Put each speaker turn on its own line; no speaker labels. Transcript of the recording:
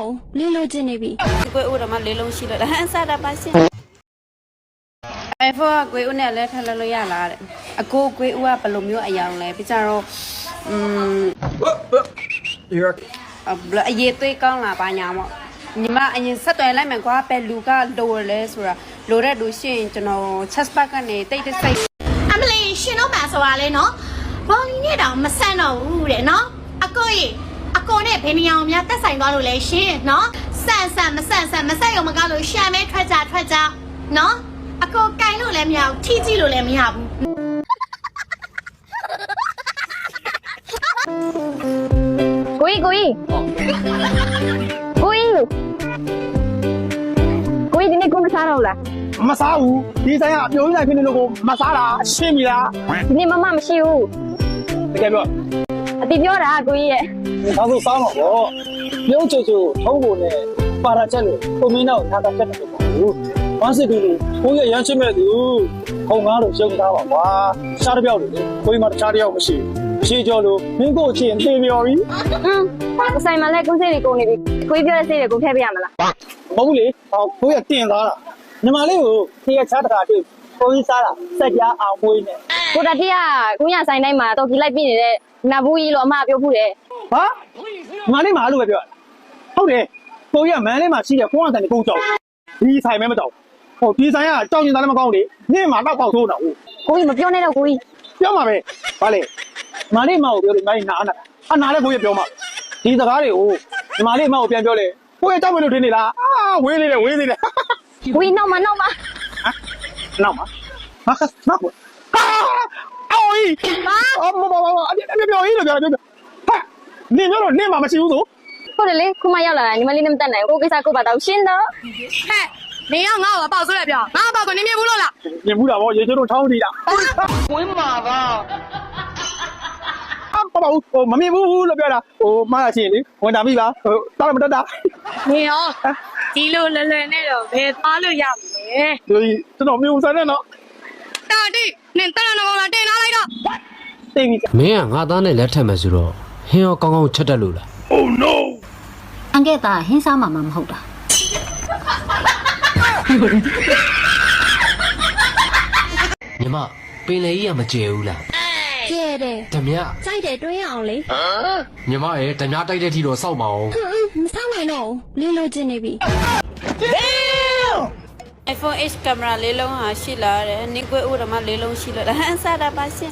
တော့လေးလိုချင်နေပြီကိုဦးတော့မလေးလုံးရှိလို့ဟန်စားတာပါရှင်iPhone ကိုဦးနဲ့လဲထပ်လို့ရလားတဲ့အကိုကိုဦးကဘယ်လိုမျိုးအယောင်လဲပြီးကြတော့အရေးသွေးကောင်းလာပါညာမော့ညီမအရင်ဆက်သွယ်လိုက်မယ်ကွာပဲလူကလိုလဲဆိုတာလိုတဲ့လူရှိရင်ကျွန်တော် chat box ကနေတိတ်တိတ်စိတ်
အမလီရှင်တော့မှာဆိုတာလေနော်ဘော်လီနဲ့တောင်မဆန့်တော့ဘူးတဲ့နော်အကိုနဲ့ဘယ်နေအောင်များတက်ဆိုင်သွားလို့လဲရှင်နော်ဆန့်မဆက်ရုံမကောက်လို့ရှမ်းမဲထွက်ကြနော်အကိုကင်လို့လည်းမရဘူးထိကြည့်လို့လည်းမရဘူး
ကိုကြီးဒီနေ့ကိုမစားတော့လား
မစားဘူးဒီဆိုင်ကအပြုံးဆိုင်ဖြစ်နေလို့ကိုမစားတာရှင်းပြီလား
ဒီနေ့မမမရှိဘူး
တကယ်ပြော
အတိပြောတာကိုကြီးရဲ့
ဒါဆိုစားမှာပေါ့ပြုံးချူထုံးကိုနဲ့ပါရာချက်လို့ကိုမင်းတော့ထားတာချက်တယ်ပေါ့ဝမ်းစစ်တူလို့ကိုရဲ့ရမ်းချစ်မဲ့သူခုံကားလို့ရှုံသားပါကွာရှားတစ်ပြောက်လို့ကိုကြီးမှတခြားတစ်ယောက်မရှိရှေးကြောလို့မင်းကိုချင်သေးပြောပြီ
ဆိုင်မှာလည်းကိုစိတ်တွေကုန်နေပြီကိုကြီးပြောတဲ့စိတ်တွေကိုထည့်ပေးရမလား
မဟုတ်ဘူးလေကိုရတင်သားတာညီမလေးကိုခေချားတခါတွေ့ကိုကြီးစားတာစက်ကြားအောင်မွေးနေ
ကိုတတိယကိုရဆိုင်တိုင်းမှာတော့ဒီလိုက်ပြနေတဲ့နတ်ဘူးကြီးလို့အမပြောဖူးတယ်
ဟာညီမလေးမလို့ပဲပြောဟုတ်တယ်ကိုကြီးကမန်းလေးမှာရှိတဲ့ကိုအောင်တန်ကိုကြောက်ဒီဆိုင်မဲမတော့ဟိုဒီဆိုင်ကကြောက်နေတာလည်းမကောင်းလေနေ့မှာတော့ပေါက်ထိုးတာ
ကိုကြီးမပြောနဲ့တော့ကိုကြီး
ပြောမှာပဲဗါလေညီမလေးမကိုပြောလို့ညီမလေးနာနာလဲကိုကြီးပြောမှာဒီစကားတွေကိုညီမလေးမကိုပြန်ပြောလေကိုကြီးကြောက်မလို့ထင်နေလားဝေးသေးတယ်
ကိုကြီးနောက်မှာ
နောက်မှာအော်ကြီးမအပြည့်ပြောကြီးလို့ပြောဟာနေပြောတော့နေမှာမရှိဘူးဆို
ဟုတ်တယ်လေခုမှရောက်လာတာညီမလေးနဲ့မတက်နိုင်ဘူးကိုကိစ္စကိုပါတော့ရှင်းတော့
ဟဲ့နေရောက်ငါ့ကိုအပေါက်ဆိုးရပြောငါအပေါက်ကိုနေမြင်ဘူးလို့လား
မြင်ဘူးတာဗောရေချိုးတို့ထောင်းနေတာ
ဝင်းမှာပါ
ဘာဟိုမမြင်ဘူးလို့ပြောတာဟိုမှားတာချင်းလေဝန်တာပြီပါဟိုတားမတက်တာ
နေရောဒီလိုလွယ်နဲ့တော့ဘယ်သားလို့ရမလဲ
ဒီကျွန်တော်မြုံစမ်းနေတော့
တာတိနင်တက်တော့လာတင်လာလိုက်တော့
သိပြီ
မင်းကငါသားနဲ့လက်ထက်မယ်ဆိုတော့ဟင်းရောကောင်းကောင်းချက်တက်လို့လား
Oh no
အန်ကဲသားဟင်းစားမှာမဟုတ်တာ
ညီမပင်လေကြီးကမကြဲဘူးလား
ကျဲတယ်
ဓမြ
စိုက်တယ်တွင်းအောင်လေ
ညီမရဲ့ဓမြတိုက်တဲ့ထီတော့စောက်ပါအောင်
မစောက်နိုင်တော့လေးလိုချင်နေပြီ iPhone X ကင်မရာလေးလုံးဟာရှိလာတယ်နင်ကိုဦးတော့မလေးလုံးရှိလို့ဟန်စားတာပါရှင်